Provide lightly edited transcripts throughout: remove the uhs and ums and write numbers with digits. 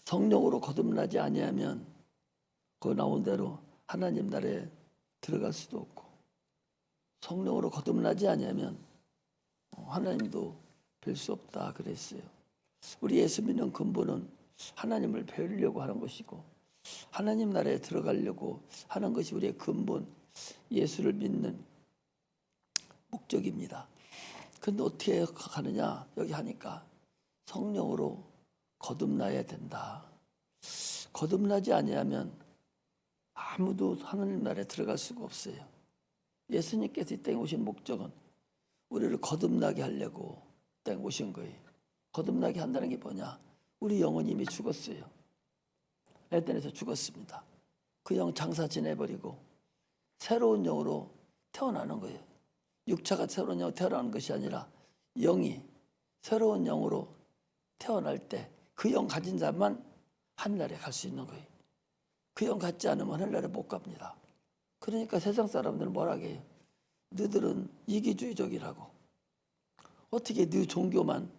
성령으로 거듭나지 아니하면 그 나온 대로 하나님 나라에 들어갈 수도 없고, 성령으로 거듭나지 아니하면 하나님도 뵐 수 없다 그랬어요. 우리 예수 믿는 근본은 하나님을 배우려고 하는 것이고, 하나님 나라에 들어가려고 하는 것이 우리의 근본, 예수를 믿는 목적입니다. 근데 어떻게 가느냐? 여기 하니까 성령으로 거듭나야 된다. 거듭나지 아니하면 아무도 하나님 나라에 들어갈 수가 없어요. 예수님께서 이 땅에 오신 목적은 우리를 거듭나게 하려고 이 땅에 오신 거예요. 거듭나게 한다는 게 뭐냐? 우리 영혼이 이미 죽었어요. 에덴에서 죽었습니다. 그 영 장사 지내버리고 새로운 영으로 태어나는 거예요. 육체가 새로운 영으로 태어나는 것이 아니라 영이 새로운 영으로 태어날 때 그 영 가진 자만 하늘나라에 갈 수 있는 거예요. 그 영 갖지 않으면 하늘나라에 못 갑니다. 그러니까 세상 사람들은 뭐라 해요? 너희들은 이기주의적이라고. 어떻게 네 종교만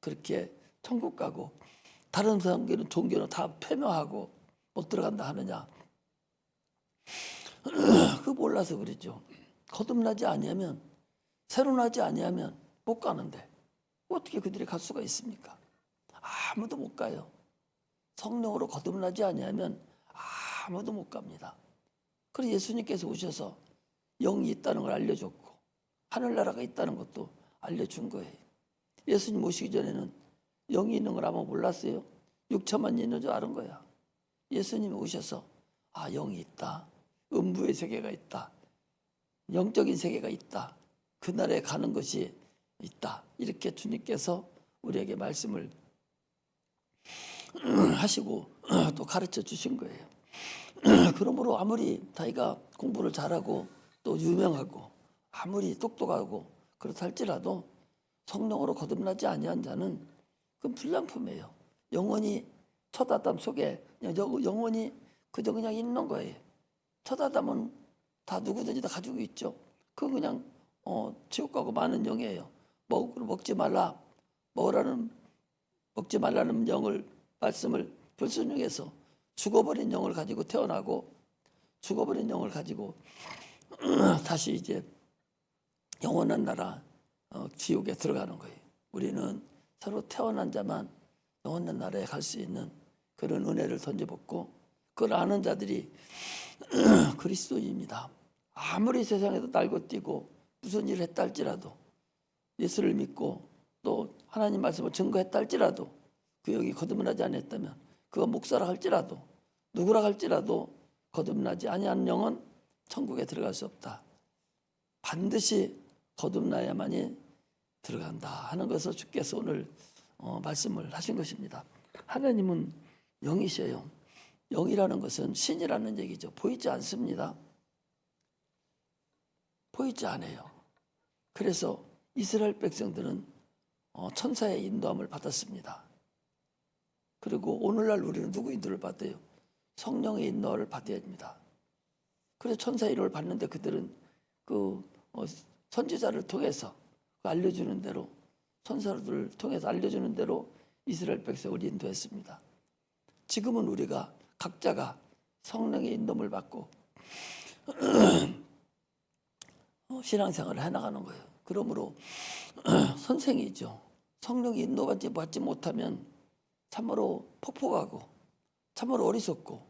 그렇게 천국 가고 다른 종교는 다 폐명하고 못 들어간다 하느냐? 그거 몰라서 그러죠. 거듭나지 아니하면, 새로 나지 아니하면 못 가는데 어떻게 그들이 갈 수가 있습니까? 아무도 못 가요. 성령으로 거듭나지 아니하면 아무도 못 갑니다. 그래서 예수님께서 오셔서 영이 있다는 걸 알려줬고 하늘나라가 있다는 것도 알려준 거예요. 예수님 오시기 전에는 영이 있는 걸 아마 몰랐어요. 육체만 있는 줄 아는 거야. 예수님이 오셔서 영이 있다. 음부의 세계가 있다. 영적인 세계가 있다. 그 나라에 가는 것이 있다. 이렇게 주님께서 우리에게 말씀을 하시고 또 가르쳐 주신 거예요. 그러므로 아무리 자기가 공부를 잘하고 또 유명하고 아무리 똑똑하고 그렇다 할지라도 성령으로 거듭나지 아니한 자는 그건 불량품이에요. 영혼이 첫 아담 속에 영혼이 그저 그냥 있는 거예요. 첫 아담은 다 누구든지 다 가지고 있죠. 그건 그냥 지옥 가고 마는 영이에요. 먹지 말라는 영을 말씀을 불순종해서 죽어버린 영을 가지고 태어나고 죽어버린 영을 가지고 다시 이제 영원한 나라 지옥에 들어가는 거예요. 우리는 새로 태어난 자만 영원한 나라에 갈 수 있는 그런 은혜를 던져받고 그걸 아는 자들이 그리스도인입니다. 아무리 세상에서 날고 뛰고 무슨 일을 했다 할지라도 예수를 믿고 또 하나님 말씀을 증거했다 할지라도 그 영이 거듭나지 않았다면 그가 목사라 할지라도 누구라 할지라도 거듭나지 아니한 영은 천국에 들어갈 수 없다. 반드시 거듭나야만이 들어간다 하는 것을 주께서 오늘 말씀을 하신 것입니다. 하나님은 영이셔요. 영이라는 것은 신이라는 얘기죠. 보이지 않습니다. 보이지 않아요. 그래서 이스라엘 백성들은 천사의 인도함을 받았습니다. 그리고 오늘날 우리는 누구 인도를 받아요? 성령의 인도를 받아야 됩니다. 그래서 천사의 인도를 받는데 그들은 그 선지자를 통해서 알려주는 대로 천사들을 통해서 알려주는 대로 이스라엘 백성을 인도했습니다. 지금은 우리가 각자가 성령의 인도를 받고 신앙생활을 해나가는 거예요. 그러므로 선생이죠. 성령의 인도받지 못하면 참으로 폭폭하고 참으로 어리석고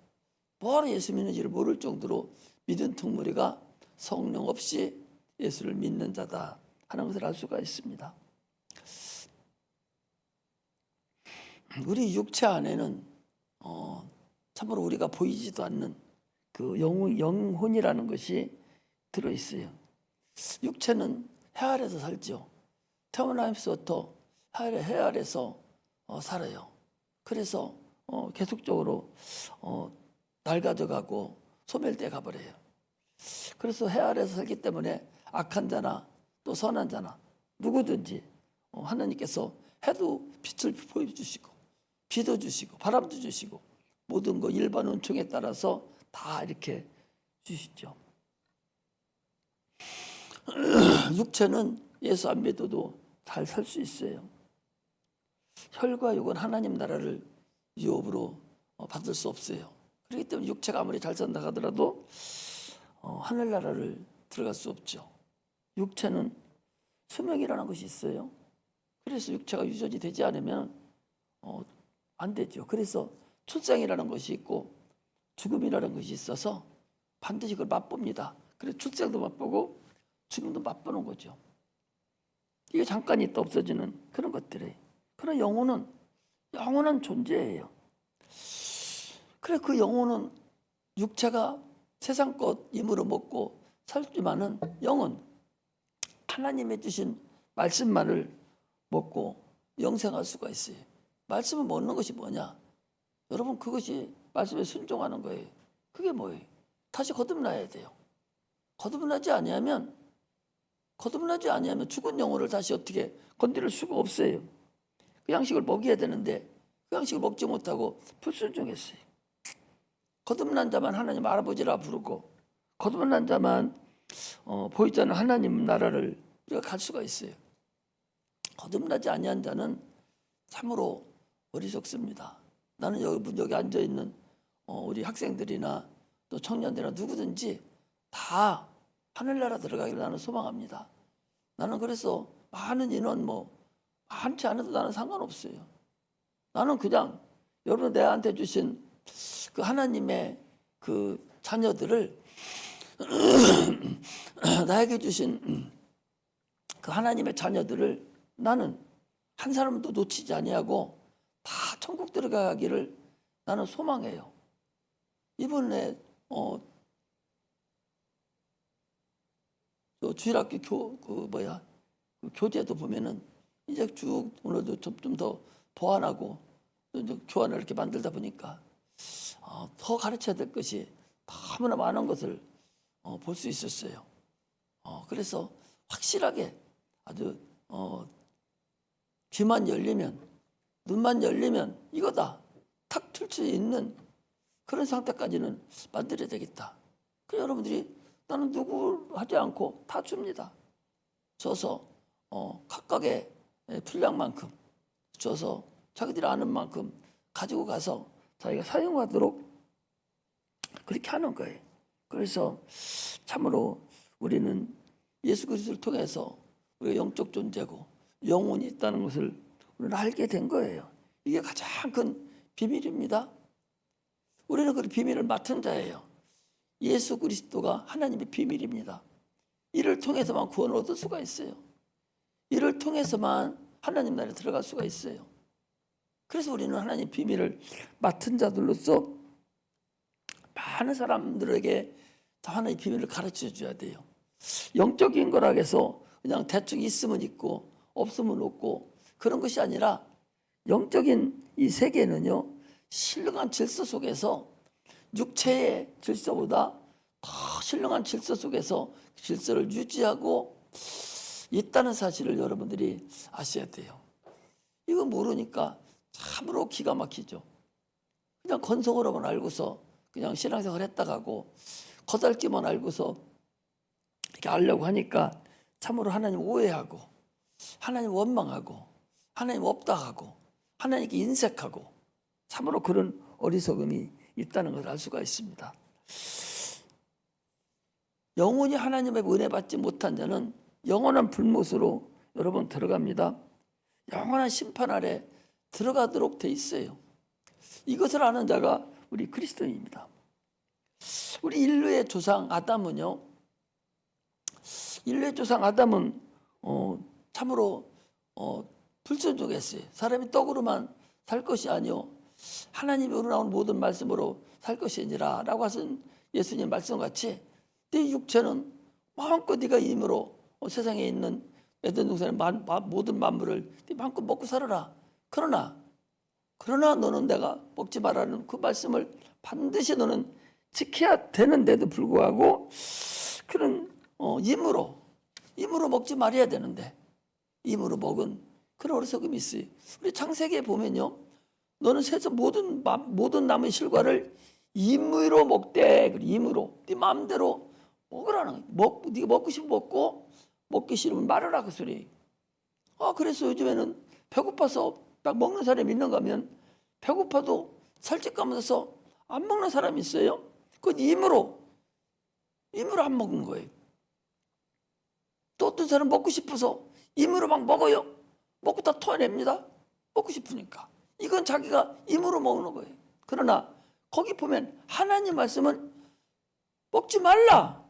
뭐하러 예수 믿는지를 모를 정도로 믿은 퉁무리가 성령 없이 예수를 믿는 자다 하는 것을 알 수가 있습니다. 우리 육체 안에는 참으로 우리가 보이지도 않는 그 영혼이라는 것이 들어있어요. 육체는 해 아래서 살죠. 태어나면서부터 해 아래서 살아요. 그래서 계속적으로 낡아져가고 소멸돼 가버려요. 그래서 해 아래서 살기 때문에 악한 자나 또 선한 자나 누구든지 하나님께서 해도 빛을 보여주시고 비도 주시고 바람도 주시고 모든 거 일반 운총에 따라서 다 이렇게 주시죠. 육체는 예수 안 믿어도 잘 살 수 있어요. 혈과 육은 하나님 나라를 유업으로 받을 수 없어요. 그렇기 때문에 육체가 아무리 잘 산다 하더라도 하늘나라를 들어갈 수 없죠. 육체는 수명이라는 것이 있어요. 그래서 육체가 유전이 되지 않으면 안 되죠. 그래서 출생이라는 것이 있고 죽음이라는 것이 있어서 반드시 그걸 맛봅니다. 그래서 출생도 맛보고 죽음도 맛보는 거죠. 이게 잠깐 있다 없어지는 그런 것들이에요. 그러나 영혼은 영원한 존재예요. 그래 그 영혼은 육체가 세상 것 힘으로 먹고 살지만은 영은 하나님의 주신 말씀만을 먹고 영생할 수가 있어요. 말씀을 먹는 것이 뭐냐? 여러분 그것이 말씀에 순종하는 거예요. 그게 뭐예요? 다시 거듭나야 돼요. 거듭나지 아니하면 죽은 영혼을 다시 어떻게 건드릴 수가 없어요. 그 양식을 먹여야 되는데 그 양식을 먹지 못하고 불순종했어요. 거듭난 자만 하나님 할아버지라 부르고 거듭난 자만 보이지 않는 하나님 나라를 우리가 갈 수가 있어요. 거듭나지 아니한 자는 참으로 어리석습니다. 나는 여기 앉아있는 우리 학생들이나 또 청년들이나 누구든지 다 하늘나라 들어가기를 나는 소망합니다. 나는 그래서 많은 인원 많지 않아도 나는 상관없어요. 나는 그냥 여러분 내한테 주신 그 하나님의 그 자녀들을 나에게 주신 그 하나님의 자녀들을 나는 한 사람도 놓치지 아니하고 다 천국 들어가기를 나는 소망해요. 이번에 주일학교 그 교재도 보면은 이제 쭉 오늘도 좀 더 보완하고 또 교환을 이렇게 만들다 보니까 더 가르쳐야 될 것이 너무나 많은 것을 볼 수 있었어요. 그래서 확실하게 아주 귀만 열리면 눈만 열리면 이거다 탁 틀 수 있는 그런 상태까지는 만들어야 되겠다. 그래서 여러분들이 나는 누구 하지 않고 다 줍니다. 줘서 각각의 분량만큼 줘서 자기들이 아는 만큼 가지고 가서 자기가 사용하도록 그렇게 하는 거예요. 그래서 참으로 우리는 예수 그리스도를 통해서 우리가 영적 존재고 영혼이 있다는 것을 우리는 알게 된 거예요. 이게 가장 큰 비밀입니다. 우리는 그 비밀을 맡은 자예요. 예수 그리스도가 하나님의 비밀입니다. 이를 통해서만 구원을 얻을 수가 있어요. 이를 통해서만 하나님 나라에 들어갈 수가 있어요. 그래서 우리는 하나님 비밀을 맡은 자들로서 많은 사람들에게 다 하나님의 비밀을 가르쳐 줘야 돼요. 영적인 거라 해서 그냥 대충 있으면 있고 없으면 없고 그런 것이 아니라 영적인 이 세계는요 신령한 질서 속에서 육체의 질서보다 더 신령한 질서 속에서 질서를 유지하고 있다는 사실을 여러분들이 아셔야 돼요. 이거 모르니까 참으로 기가 막히죠. 그냥 건성으로만 알고서 그냥 신앙생활 했다가고 거달기만 알고서 이렇게 알려고 하니까 참으로 하나님 오해하고 하나님 원망하고 하나님 없다 하고 하나님께 인색하고 참으로 그런 어리석음이 있다는 것을 알 수가 있습니다. 영원히 하나님의 은혜 받지 못한 자는 영원한 불못으로 여러분 들어갑니다. 영원한 심판 아래 들어가도록 돼 있어요. 이것을 아는 자가 우리 그리스도인입니다. 우리 인류의 조상 아담은요. 인류의 조상 아담은 참으로 불순종했어요. 사람이 떡으로만 살 것이 아니요 하나님이 우러나온 모든 말씀으로 살 것이니라 라고 하신 예수님 말씀같이 네 육체는 마음껏 네가 힘으로 세상에 있는 에덴 동산의 모든 만물을 네 마음껏 먹고 살아라. 그러나 너는 내가 먹지 말라는 그 말씀을 반드시 너는 지켜야 되는데도 불구하고 그런 힘으로 먹지 말아야 되는데 힘으로 먹은 그런 어리석음이 있어요. 우리 창세기에 보면요. 너는 세상 모든 나무의 실과를 임의로 먹되 임의로 네 마음대로 먹으라는 거예요. 네가 먹고 싶으면 먹고 먹기 싫으면 말하라 그 소리. 그래서 요즘에는 배고파서 딱 먹는 사람이 있는가 하면 배고파도 살찔 까면서 안 먹는 사람이 있어요. 그건 임으로 안 먹은 거예요. 또 어떤 사람 먹고 싶어서 임으로 막 먹어요. 먹고 다 토해냅니다. 먹고 싶으니까. 이건 자기가 임으로 먹는 거예요. 그러나 거기 보면 하나님 말씀은 먹지 말라.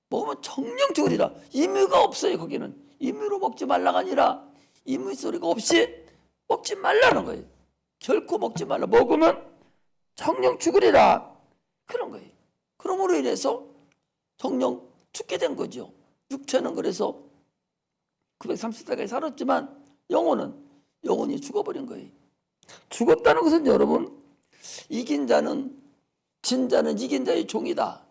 먹으면 정령 죽으리라. 임의가 없어요. 거기는 임의로 먹지 말라가 아니라 임의 소리가 없이 먹지 말라는 거예요. 결코 먹지 말라. 먹으면 정령 죽으리라. 그런 거예요. 그러므로 인해서 정령 죽게 된 거죠. 육체는 그래서 930살까지 살았지만 영혼이 죽어버린 거예요. 죽었다는 것은 여러분, 이긴 자는 진 자는 이긴 자의 종이다.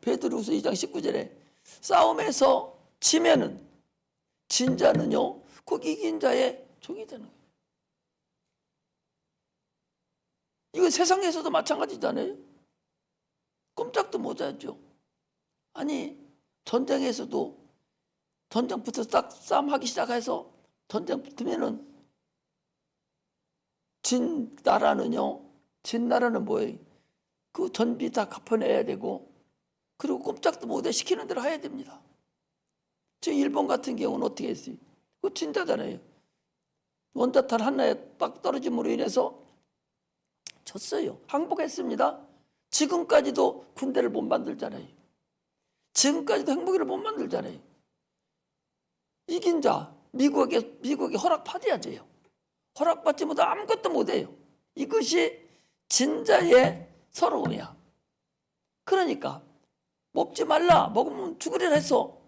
베드로후서 2장 19절에 싸움에서 지면은 진 자는요 꼭 이긴 자의 종이 되는 거예요. 이거 세상에서도 마찬가지잖아요. 꼼짝도 못하죠. 아니 전쟁에서도 전쟁부터 딱 싸움하기 시작해서 전쟁 붙으면은 진 나라는 뭐예요? 그 전비 다 갚아내야 되고 그리고 꼼짝도 못해 시키는 대로 해야 됩니다. 지금 일본 같은 경우는 어떻게 했어요? 그거 진짜잖아요. 원자탄 하나에 딱 떨어짐으로 인해서 졌어요. 항복했습니다. 지금까지도 군대를 못 만들잖아요. 지금까지도 행복이를 못 만들잖아요. 이긴 자 미국에게 허락받아야 돼요. 허락받지 못하면 아무것도 못해요. 이것이 진자의 서러움이야. 그러니까 먹지 말라. 먹으면 죽으리라 해서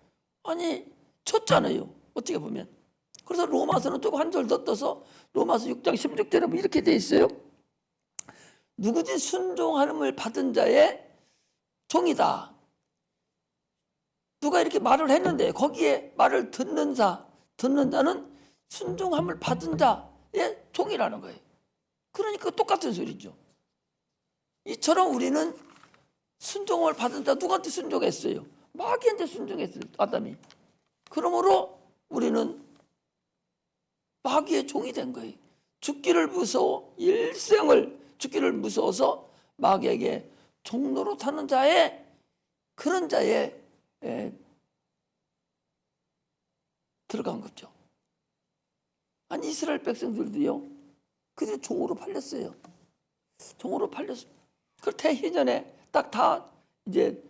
아니 쳤잖아요. 어떻게 보면. 그래서 로마서는 또 한 절 더 떠서 로마서 6장 16절에 보면 이렇게 돼 있어요. 누구든지 순종함을 받은 자의 종이다. 누가 이렇게 말을 했는데 거기에 말을 듣는 자는 순종함을 받은 자의 종이라는 거예요. 그러니까 똑같은 소리죠. 이처럼 우리는 순종을 받은 자 누구한테 순종했어요? 마귀한테 순종했어요. 아담이. 그러므로 우리는 마귀의 종이 된 거예요. 죽기를 무서워 일생을 죽기를 무서워서 마귀에게 종로로 타는 자의 그런 자의 들어간 거죠. 아니 이스라엘 백성들도요. 그들 종으로 팔렸어요. 종으로 팔렸어요. 그 태희전에 딱 다 이제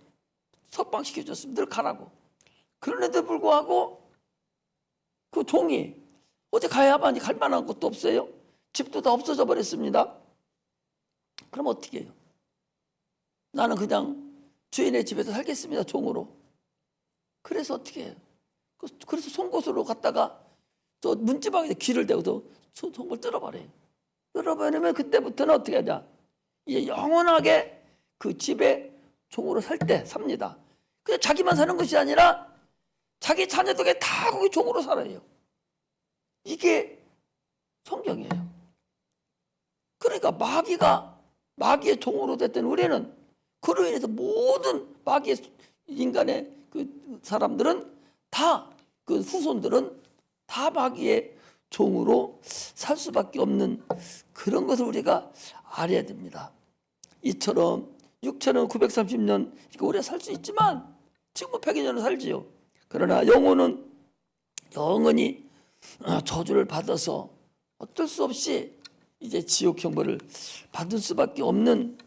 석방시켜줬습니다. 늘 가라고. 그런데도 불구하고 그 종이 어디 가야만 갈 만한 곳도 없어요. 집도 다 없어져 버렸습니다. 그럼 어떻게 해요? 나는 그냥 주인의 집에서 살겠습니다. 종으로. 그래서 어떻게 해요? 그래서 송곳으로 갔다가 또 문지방에 귀를 대고도 송곳 뚫어버려요. 뚫어버리면 그때부터는 어떻게 하냐? 이제 영원하게 그 집에 종으로 살 때 삽니다. 그냥 자기만 사는 것이 아니라 자기 자녀들에게 다 거기 종으로 살아요. 이게 성경이에요. 그러니까 마귀의 종으로 됐던 우리는 그로 인해서 모든 마귀의 인간의 그 사람들은 다 그 후손들은 다 마귀의 종으로 살 수밖에 없는 그런 것을 우리가 알아야 됩니다. 이처럼 육체는 930년 오래 살 수 있지만 지금 100여 년을 살지요. 그러나 영혼은 영원히 저주를 받아서 어쩔 수 없이 이제 지옥 형벌을 받을 수밖에 없는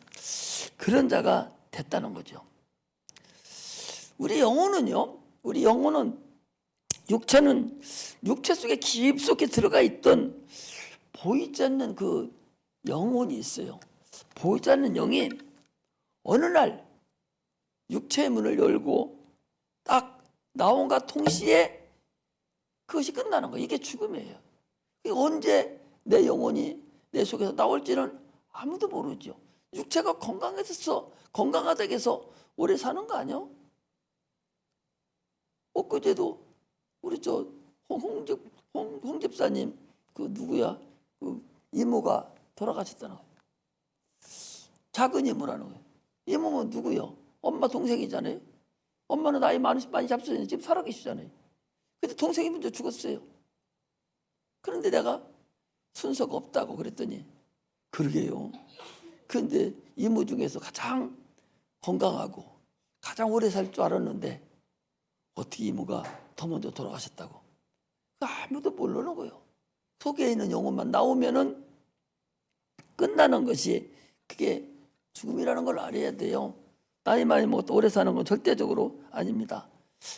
그런 자가 됐다는 거죠. 우리 영혼은 육체는 육체 속에 깊숙이 들어가 있던 보이지 않는 그 영혼이 있어요. 보이지 않는 영이 어느 날 육체의 문을 열고 딱 나온과 동시에 그것이 끝나는 거예요. 이게 죽음이에요. 언제 내 영혼이 내 속에서 나올지는 아무도 모르죠. 육체가 건강하다고 해서 오래 사는 거 아니요? 엊그제도 우리 홍 집사님 그 누구야? 그 이모가 돌아가셨다는 거예요. 작은 이모라는 거예요. 이모는 누구요? 엄마 동생이잖아요. 엄마는 나이 많이 잡수셨는데 지금 살아계시잖아요. 근데 동생이 먼저 죽었어요. 그런데 내가 순서가 없다고 그랬더니 그러게요. 그런데 이모 중에서 가장 건강하고 가장 오래 살 줄 알았는데 어떻게 이모가 더 먼저 돌아가셨다고. 아무도 모르는 거예요. 속에 있는 영혼만 나오면은 끝나는 것이 그게 죽음이라는 걸 알아야 돼요. 나이 많이 먹어도 오래 사는 건 절대적으로 아닙니다.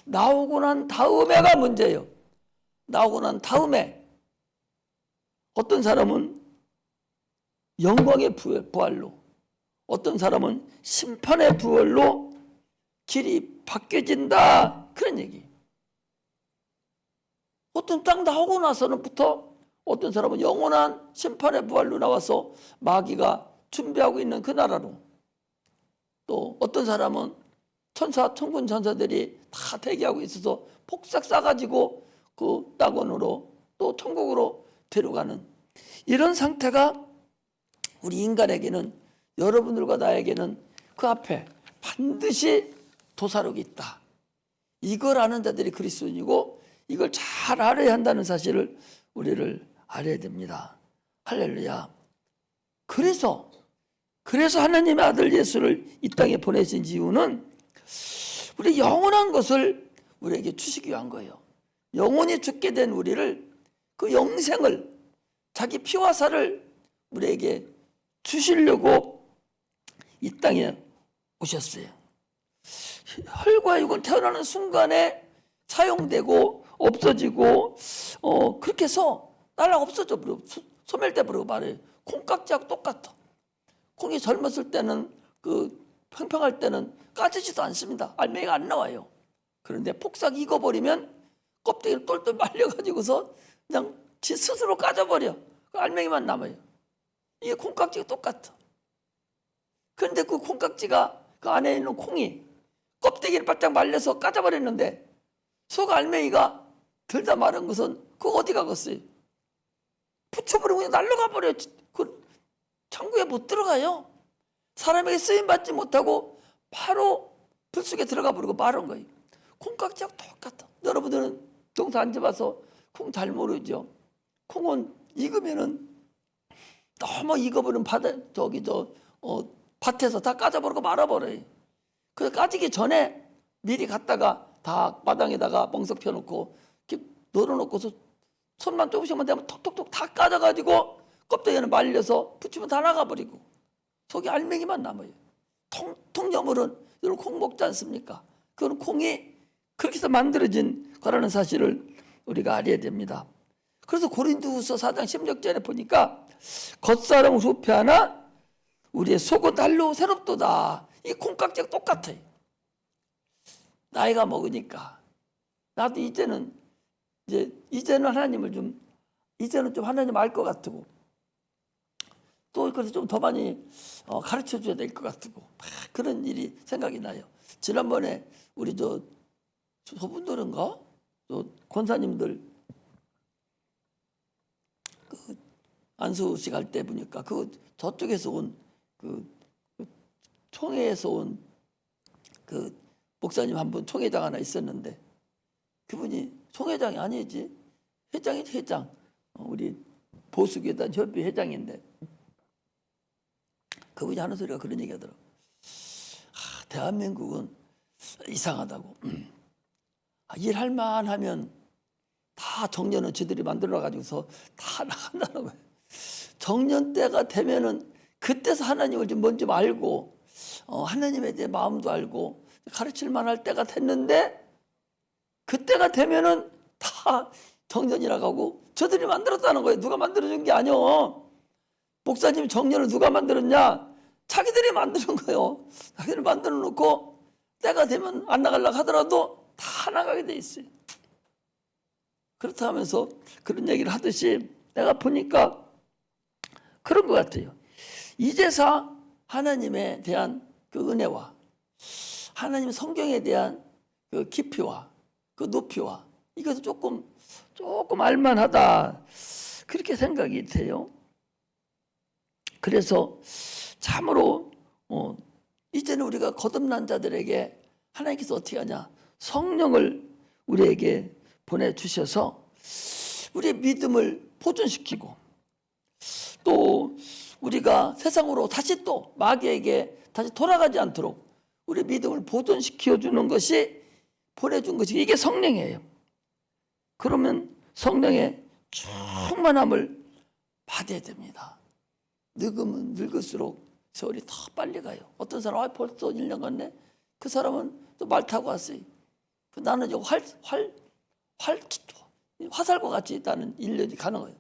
나오고 난 다음에가 문제예요. 나오고 난 다음에 어떤 사람은 영광의 부활로, 어떤 사람은 심판의 부활로 길이 바뀌어진다, 그런 얘기. 어떤 딱 나오고 나서는부터 어떤 사람은 영원한 심판의 부활로 나와서 마귀가 준비하고 있는 그 나라로, 또 어떤 사람은 천사, 천군 천사들이 다 대기하고 있어서 폭삭 싸가지고 그 낙원으로 또 천국으로 데려가는 이런 상태가 우리 인간에게는, 여러분들과 나에게는 그 앞에 반드시 도사록이 있다. 이걸 아는 자들이 그리스도인이고 이걸 잘 알아야 한다는 사실을 우리를 알아야 됩니다. 할렐루야. 그래서 하나님의 아들 예수를 이 땅에 보내신 이유는 우리 영원한 것을 우리에게 주시기 위한 거예요. 영원히 죽게 된 우리를, 그 영생을, 자기 피와 살을 우리에게 주시려고 이 땅에 오셨어요. 혈과 육은 태어나는 순간에 사용되고 없어지고 그렇게 해서 날라 없어져 버려. 소멸돼 버리고 말해요. 콩깍지하고 똑같아. 콩이 젊었을 때는 그 평평할 때는 까지지도 않습니다. 알맹이가 안 나와요. 그런데 폭삭 익어버리면 껍데기를 똘똘 말려가지고서 그냥 지 스스로 까져버려. 그 알맹이만 남아요. 이게 콩깍지가 똑같아. 그런데 그 콩깍지가, 그 안에 있는 콩이 껍데기를 바짝 말려서 까져버렸는데 속 알맹이가 들다 마른 것은 그거 어디 가겠어요? 붙여버리고 그냥 날아가 버려요. 그 천국에 못 들어가요. 사람에게 쓰임받지 못하고 바로 불 속에 들어가 버리고 마른 거예요. 콩깍지하고 똑같아. 여러분들은 동사 안 집어서 콩 잘 모르죠. 콩은 익으면은 너무 익어버리면 밭에서 다 까져버리고 말아버려요. 그래서 까지기 전에 미리 갔다가 다 마당에다가 멍석 펴놓고 이렇게 널어놓고서 손만 조금씩만 대면 톡톡톡 다 까져가지고 껍데기는 말려서 붙이면 다 나가버리고 속에 알맹이만 남아요. 통여물은 여러분 콩 먹지 않습니까? 그건 콩이 그렇게 해서 만들어진 거라는 사실을 우리가 알아야 됩니다. 그래서 고린도후서 4장 16절에 보니까 겉사람 후패하나 우리의 속은 날로 새롭도다. 이 콩깍지가 똑같아요. 나이가 먹으니까 나도 이제는 하나님을 이제는 좀 하나님 알 것 같고 또 그래서 좀 더 많이 가르쳐 줘야 될 것 같고 그런 일이 생각이 나요. 지난번에 우리 저분들인가? 권사님들 그 안수식 할 때 보니까 그 저쪽에서 온 그 총회에서 온 그 목사님 한 분, 총회장 하나 있었는데 그분이 총회장이 아니지, 회장이지, 회장. 우리 보수교단 협의 회장인데 그분이 하는 소리가 그런 얘기 하더라고. 대한민국은 이상하다고. 일할 만하면 다 정년은 지들이 만들어가지고서 다 나간다는 거예요. 정년 때가 되면은 그때서 하나님을 좀 먼저 알고 하나님에 대해 마음도 알고 가르칠 만할 때가 됐는데 그때가 되면은 다 정년이라고 하고 저들이 만들었다는 거예요. 누가 만들어준 게 아니오. 목사님 정년을 누가 만들었냐? 자기들이 만드는 거예요. 자기들이 만들어 놓고 때가 되면 안 나가려고 하더라도 다 나가게 돼 있어요. 그렇다 하면서 그런 얘기를 하듯이 내가 보니까 그런 것 같아요. 이제서 하나님에 대한 그 은혜와 하나님 성경에 대한 그 깊이와 그 높이와 이것을 조금 알만하다 그렇게 생각이 돼요. 그래서 참으로 이제는 우리가 거듭난 자들에게 하나님께서 어떻게 하냐, 성령을 우리에게 보내주셔서 우리의 믿음을 보존시키고 또 우리가 세상으로 다시 또 마귀에게 다시 돌아가지 않도록 우리 믿음을 보존시켜 주는 것이, 보내준 것이 이게 성령이에요. 그러면 성령의 충만함을 받아야 됩니다. 늙으면 늙을수록 세월이 더 빨리 가요. 어떤 사람은 벌써 1년 갔네. 그 사람은 또 말 타고 왔어요. 나는 이제 화살과 같이 나는 1년이 가는 거예요.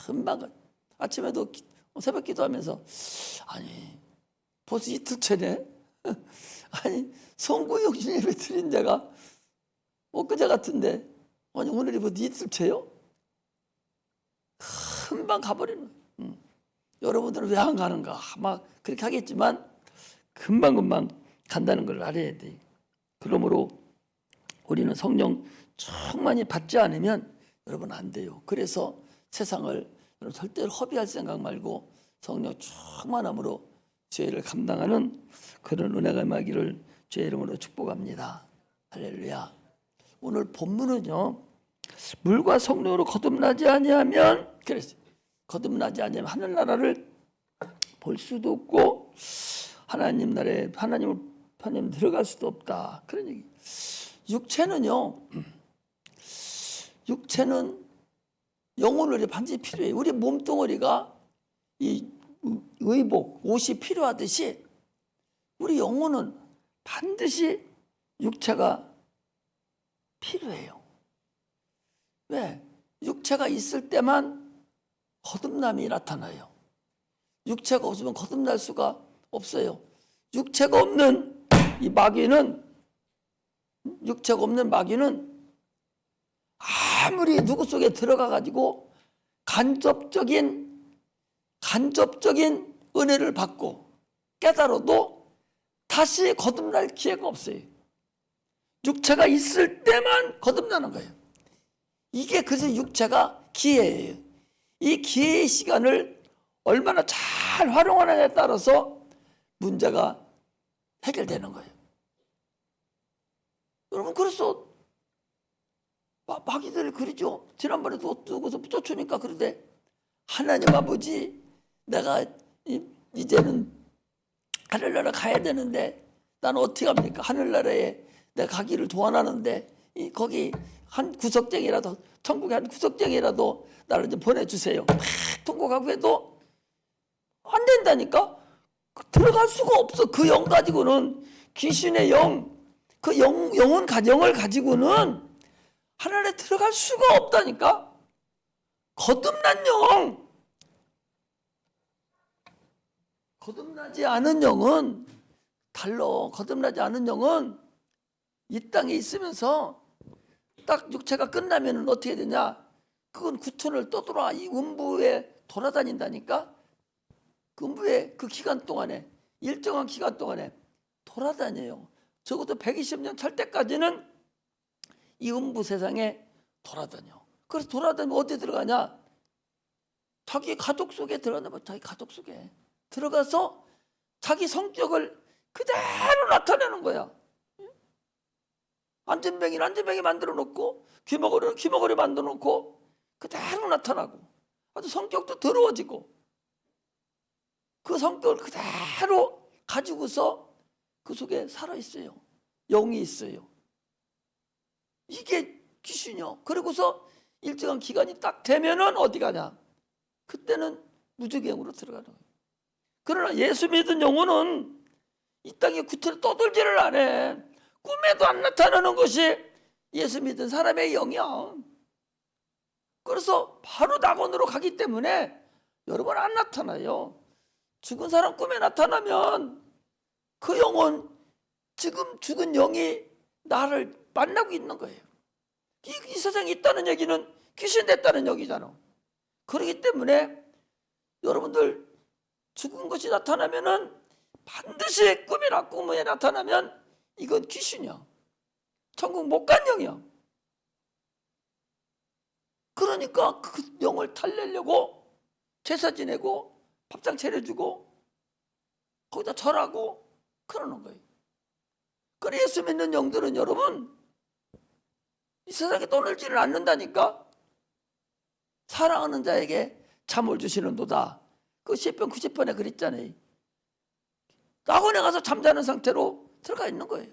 금방 가요. 아침에도 새벽 기도하면서 아니 벌써 이틀째네. 아니 성구역신 예배 드린 데가 엊그제 같은데 아니 오늘이 벌써 이틀째요? 금방 가버리는 거예요. 여러분들은 왜 안 가는가 막 그렇게 하겠지만 금방금방 간다는 걸 알아야 돼. 그러므로 우리는 성령 충만히 받지 않으면 여러분 안 돼요. 그래서 세상을 절대로 허비할 생각 말고 성령 충만함으로 죄를 감당하는 그런 은혜가 임하기를 주의 이름으로 축복합니다. 할렐루야. 오늘 본문은요, 물과 성령으로 거듭나지 아니하면, 그랬어요. 거듭나지 아니하면 하늘나라를 볼 수도 없고 하나님 나라에 하나님 들어갈 수도 없다. 그런 얘기. 육체는 영혼을 반드시 필요해요. 우리 몸뚱어리가 이 의복, 옷이 필요하듯이 우리 영혼은 반드시 육체가 필요해요. 왜? 육체가 있을 때만 거듭남이 나타나요. 육체가 없으면 거듭날 수가 없어요. 육체가 없는 이 마귀는, 육체가 없는 마귀는 아무리 누구 속에 들어가 가지고 간접적인 은혜를 받고 깨달아도 다시 거듭날 기회가 없어요. 육체가 있을 때만 거듭나는 거예요. 이게 그래서 육체가 기회예요. 이 기회의 시간을 얼마나 잘 활용하느냐에 따라서 문제가 해결되는 거예요. 여러분, 그래서 마귀들을 그러죠. 지난번에도 누구서 쫓으니까 그러대. 하나님 아버지, 내가 이제는 하늘나라 가야 되는데 나는 어떻게 합니까? 하늘나라에 내가 가기를 도안하는데 거기 한 구석쟁이라도, 천국의 한 구석쟁이라도 나를 좀 보내주세요. 막 통곡하고 해도 안 된다니까. 들어갈 수가 없어. 그 영 가지고는, 귀신의 영, 그 영혼 가정을 가지고는 하늘에 들어갈 수가 없다니까. 거듭난 영, 거듭나지 않은 영은 달라. 거듭나지 않은 영은 이 땅에 있으면서 딱 육체가 끝나면 어떻게 되냐? 그건 구천을 떠돌아 이 음부에 돌아다닌다니까. 그 음부에 그 기간 동안에, 일정한 기간 동안에 돌아다녀요. 적어도 120년 찰 때까지는 이 음부 세상에 돌아다녀. 그래서 돌아다니면 어디 들어가냐? 자기 가족 속에 들어가면 자기 가족 속에 들어가서 자기 성격을 그대로 나타내는 거야. 안전뱅이는 안전뱅이 만들어 놓고, 귀머거리는 귀머거리 만들어 놓고 그대로 나타나고, 아주 성격도 더러워지고, 그 성격을 그대로 가지고서 그 속에 살아있어요. 영이 있어요. 이게 귀신이요. 그리고서 일정한 기간이 딱 되면은 어디 가냐? 그때는 무적행으로 들어가는 거예요. 그러나 예수 믿은 영혼은 이 땅에 구태를 떠돌지를 안 해. 꿈에도 안 나타나는 것이 예수 믿은 사람의 영이야. 그래서 바로 낙원으로 가기 때문에 여러분 안 나타나요. 죽은 사람 꿈에 나타나면 그 영혼, 지금 죽은 영이 나를 만나고 있는 거예요. 이 세상에 있다는 얘기는 귀신 됐다는 얘기잖아. 그렇기 때문에 여러분들 죽은 것이 나타나면은 반드시 꿈에 나타나면 이건 귀신이야. 천국 못 간 영이야. 그러니까 그 영을 달래려고 제사 지내고 밥상 차려주고 거기다 절하고 그러는 거예요. 그래 예수 믿는 영들은 여러분 이 세상에 떠들지를 않는다니까. 사랑하는 자에게 잠을 주시는도다. 그 시편 90편에 그랬잖아요. 낙원에 가서 잠자는 상태로 들어가 있는 거예요.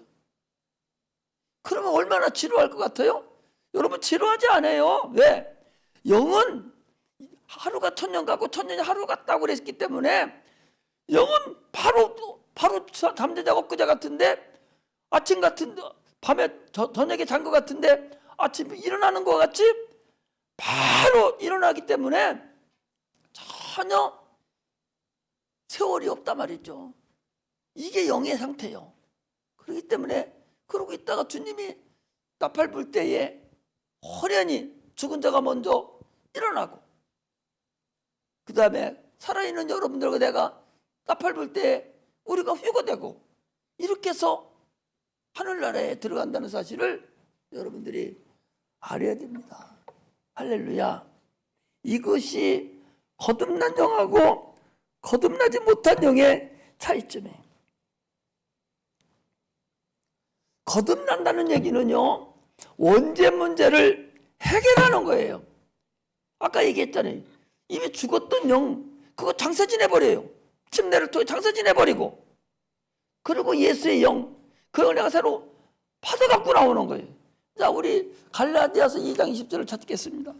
그러면 얼마나 지루할 것 같아요? 여러분 지루하지 않아요. 왜? 영은 하루가 천년 같고 천년이 하루 같다고 그랬기 때문에 영은 바로 잠자자고 엊그제 같은데 아침 같은 밤에 저녁에 잔 것 같은데 아침에 일어나는 것 같이 바로 일어나기 때문에 전혀 세월이 없단 말이죠. 이게 영의 상태예요. 그렇기 때문에 그러고 있다가 주님이 나팔 불 때에 호련히 죽은 자가 먼저 일어나고 그 다음에 살아있는 여러분들과 내가 나팔 불 때 우리가 휴거되고 이렇게 해서 하늘나라에 들어간다는 사실을 여러분들이 알아야 됩니다. 할렐루야. 이것이 거듭난 영하고 거듭나지 못한 영의 차이점이에요. 거듭난다는 얘기는요, 원죄 문제를 해결하는 거예요. 아까 얘기했잖아요. 이미 죽었던 영, 그거 장사지내버려요. 침례를 통해 장사지내버리고, 그리고 예수의 영, 그걸 내가 새로 받아갖고 나오는 거예요. 자, 우리 갈라디아서 2장 20절을 찾겠습니다.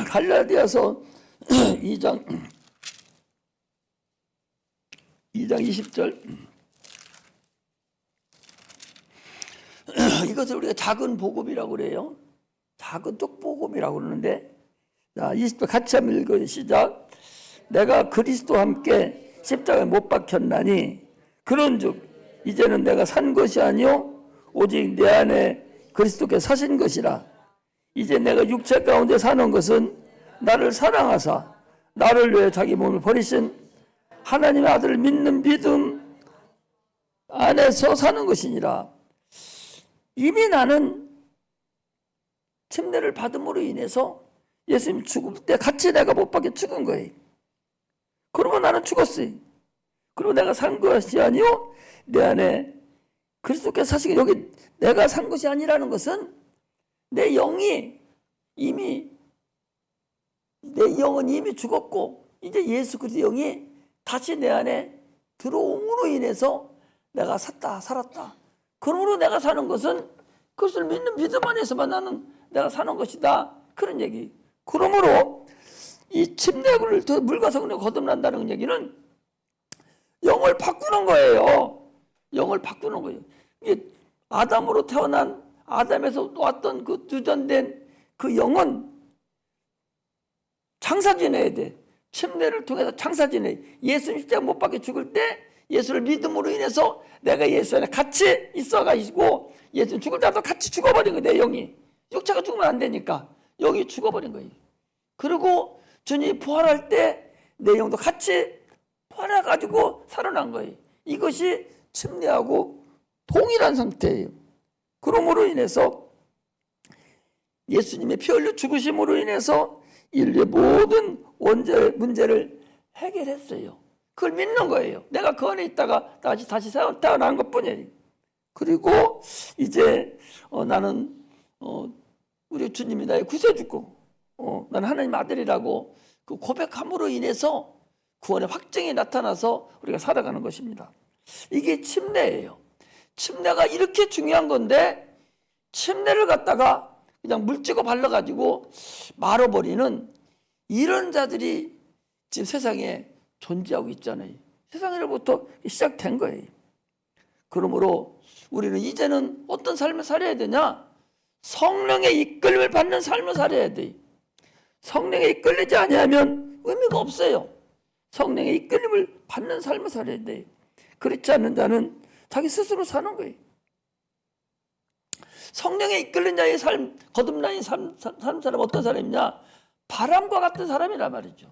갈라디아서 2장 20절. 이것을 우리가 작은 복음이라고 그래요. 작은 떡복음이라고 그러는데, 자, 20절 같이 한번 읽어요. 시작. 내가 그리스도와 함께 십자가에 못 박혔나니 그런즉 이제는 내가 산 것이 아니요 오직 내 안에 그리스도께서 사신 것이라. 이제 내가 육체 가운데 사는 것은 나를 사랑하사 나를 위해 자기 몸을 버리신 하나님의 아들을 믿는 믿음 안에서 사는 것이니라. 이미 나는 침례를 받음으로 인해서 예수님 죽을 때 같이 내가 못 박혀 죽은 거예요. 그러면 나는 죽었어요. 그리고 내가 산 것이 아니요 내 안에 그리스도께서 사시고, 여기 내가 산 것이 아니라는 것은 내 영은 이미 죽었고 이제 예수 그리스도 영이 다시 내 안에 들어옴으로 인해서 내가 살았다. 그러므로 내가 사는 것은 그것을 믿는 믿음 안에서만 나는 내가 사는 것이다. 그런 얘기. 그러므로 이 침례를 물과 성령으로 거듭난다는 얘기는 영을 바꾸는 거예요. 영을 바꾸는 거예요. 이게 아담으로 태어난 아담에서 왔던 그 유전된 그 영은 장사 지내야 돼. 침례를 통해서 장사 지내. 예수님 십자가 못 박혀 죽을 때 예수를 믿음으로 인해서 내가 예수 안에 같이 있어가지고 예수님 죽을 때도 같이 죽어버린 거예요. 내 영이. 육체가 죽으면 안 되니까 영이 죽어버린 거예요. 그리고 주님이 부활할 때 내 영도 같이 부활해가지고 살아난 거예요. 이것이 침례하고 동일한 상태예요. 그러므로 인해서 예수님의 피 흘려 죽으심으로 인해서 인류의 모든 원죄 문제를 해결했어요. 그걸 믿는 거예요. 내가 그 안에 있다가 다시 태어난 것뿐이에요. 그리고 이제 나는 우리 주님이 나의 구세주고 나는 하나님 아들이라고 그 고백함으로 인해서 구원의 확증이 나타나서 우리가 살아가는 것입니다. 이게 침례예요. 침례가 이렇게 중요한 건데 침례를 갖다가 그냥 물 찍어 발라가지고 말아버리는 이런 자들이 지금 세상에 존재하고 있잖아요. 세상으로부터 시작된 거예요. 그러므로 우리는 이제는 어떤 삶을 살아야 되냐? 성령의 이끌림을 받는 삶을 살아야 돼요. 성령에 이끌리지 아니하면 의미가 없어요. 성령의 이끌림을 받는 삶을 살아야 돼요. 그렇지 않는 자는 자기 스스로 사는 거예요. 성령에 이끌린 자의 삶, 거듭난 삶 사람 어떤 사람이냐? 바람과 같은 사람이란 말이죠.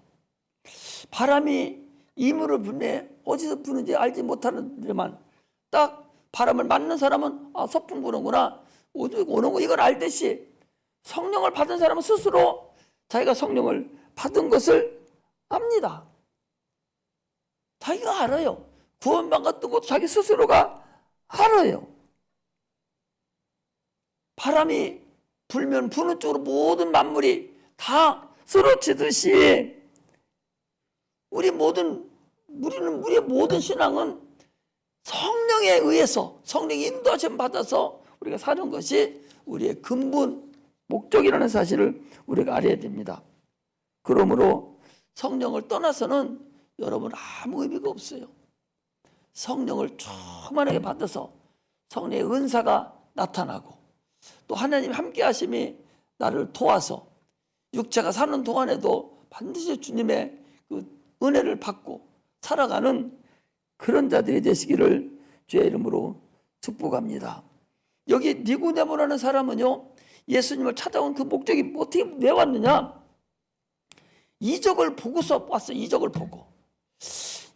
바람이 임으로 부네, 어디서 부는지 알지 못하는 데만 딱 바람을 맞는 사람은 서풍 부는구나, 오는 거 이걸 알듯이 성령을 받은 사람은 스스로 자기가 성령을 받은 것을 압니다. 자기가 알아요. 구원받았던 것도 자기 스스로가 알아요. 바람이 불면 부는 쪽으로 모든 만물이 다 쓰러지듯이 우리의 모든 신앙은 성령에 의해서 성령의 인도하심 받아서 우리가 사는 것이 우리의 근본 목적이라는 사실을 우리가 알아야 됩니다. 그러므로 성령을 떠나서는 여러분 아무 의미가 없어요. 성령을 충만하게 받아서 성령의 은사가 나타나고 또 하나님 함께 하심이 나를 도와서 육체가 사는 동안에도 반드시 주님의 그 은혜를 받고 살아가는 그런 자들이 되시기를 주의 이름으로 축복합니다. 여기 니고데모라는 사람은요, 예수님을 찾아온 그 목적이 어떻게 왜 왔느냐? 이적을 보고서 왔어요. 이적을 보고.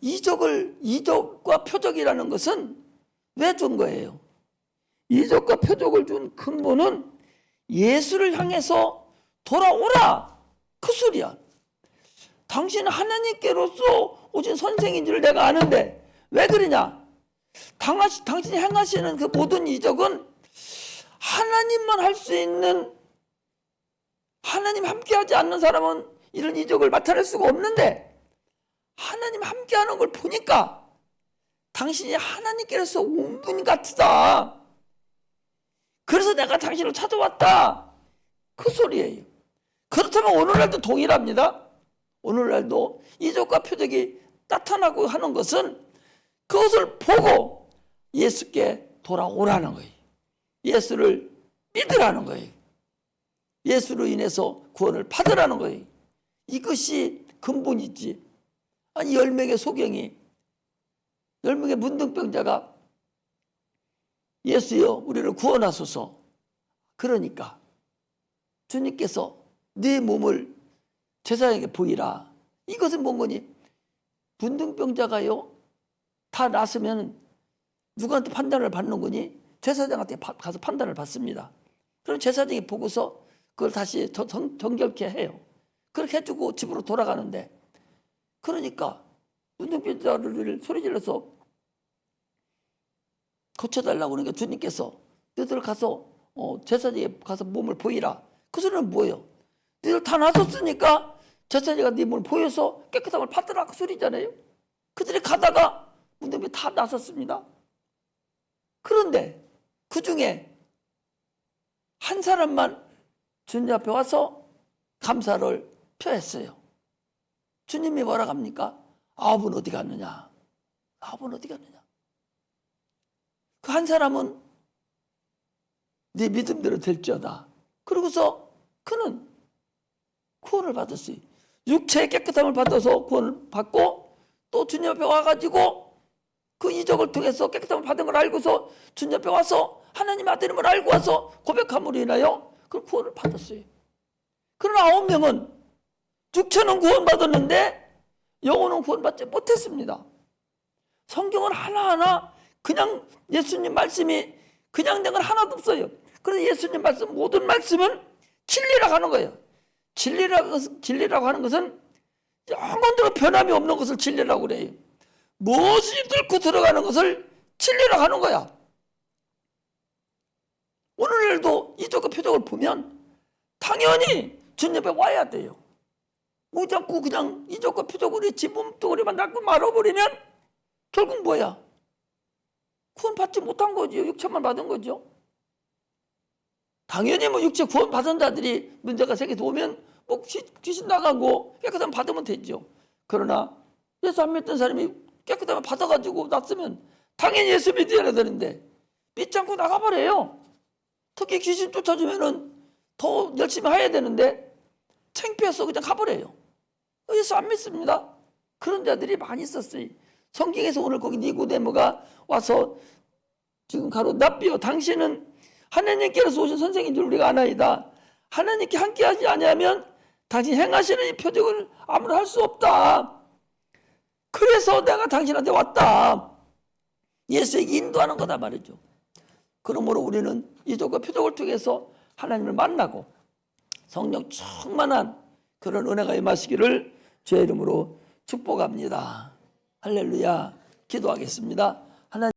이적과 표적이라는 것은 왜 준 거예요? 이적과 표적을 준 근본은 예수를 향해서 돌아오라, 그 소리야. 당신은 하나님께로서 오신 선생인 줄 내가 아는데 왜 그러냐? 당신이 행하시는 그 모든 이적은 하나님만 할 수 있는, 하나님 함께하지 않는 사람은 이런 이적을 나타낼 수가 없는데 하나님 함께하는 걸 보니까 당신이 하나님께로서 온 분 같다. 그래서 내가 당신을 찾아왔다, 그 소리예요. 그렇다면 오늘날도 동일합니다. 오늘날도 이적과 표적이 나타나고 하는 것은 그것을 보고 예수께 돌아오라는 거예요. 예수를 믿으라는 거예요. 예수로 인해서 구원을 받으라는 거예요. 이것이 근본이지. 아니 10명의 소경이, 10명의 문둥병자가 예수여 우리를 구원하소서, 그러니까 주님께서 네 몸을 제사장에게 보이라. 이것은 뭔 거니? 문둥병자가요 다 났으면 누구한테 판단을 받는 거니? 제사장한테 가서 판단을 받습니다. 그럼 제사장이 보고서 그걸 다시 정결케 해요. 그렇게 해주고 집으로 돌아가는데, 그러니까 문둥병자를 소리질러서 고쳐달라고 그러니까 주님께서 너희들 가서 제사장에 가서 몸을 보이라. 그 소리는 뭐예요? 너희들 다 나섰으니까 제사장가 네 몸을 보여서 깨끗함을 받으라, 그 소리잖아요. 그들이 가다가 문둥병 다 나섰습니다. 그런데 그 중에 한 사람만 주님 앞에 와서 감사를 표했어요. 주님이 뭐라고 합니까? 9은 어디 갔느냐? 9은 어디 갔느냐? 그 한 사람은 네 믿음대로 될지어다. 그러고서 그는 구원을 받았어요. 육체의 깨끗함을 받아서 구원을 받고 또 주님 앞에 와가지고 그 이적을 통해서 깨끗함을 받은 걸 알고서 주님 앞에 와서 하나님 아들임을 알고 와서 고백함으로 인하여 그 구원을 받았어요. 그러나 9명은 육체는 구원받았는데 영혼은 구원받지 못했습니다. 성경은 하나하나 그냥 예수님 말씀이 그냥 된 건 하나도 없어요. 그래서 예수님 말씀 모든 말씀은 진리라고 하는 거예요. 진리라고 하는 것은 영원토록 변함이 없는 것을 진리라고 그래요. 무엇이 뚫고 들어가는 것을 진리라고 하는 거야. 오늘날도 이적과 표적을 보면 당연히 주님 앞에 와야 돼요. 오지 않고 그냥 이적과 표적으로 지 몸뚱어리만 닦고 말아버리면 결국 뭐야? 구원 받지 못한 거죠. 육체만 받은 거죠. 당연히 뭐 육체 구원 받은 자들이 문제가 생겨서 오면 뭐 귀신 나가고 깨끗함 받으면 되죠. 그러나 예수 안 믿던 사람이 깨끗함을 받아가지고 났으면 당연히 예수 믿어야 되는데 믿지 않고 나가버려요. 특히 귀신 쫓아주면은 더 열심히 해야 되는데 창피해서 그냥 가버려요. 예수 안 믿습니다. 그런 자들이 많이 있었어요. 성경에서 오늘 거기 니고데모가 와서 지금 가로 납비여 당신은 하나님께로서 오신 선생인 줄 우리가 아나이다. 하나님께 함께하지 아니하면 당신 행하시는 이 표적을 아무나 할 수 없다. 그래서 내가 당신한테 왔다. 예수에게 인도하는 거다 말이죠. 그러므로 우리는 이적과 표적을 통해서 하나님을 만나고 성령 충만한 그런 은혜가 임하시기를 주의 이름으로 축복합니다. 할렐루야. 기도하겠습니다. 하나님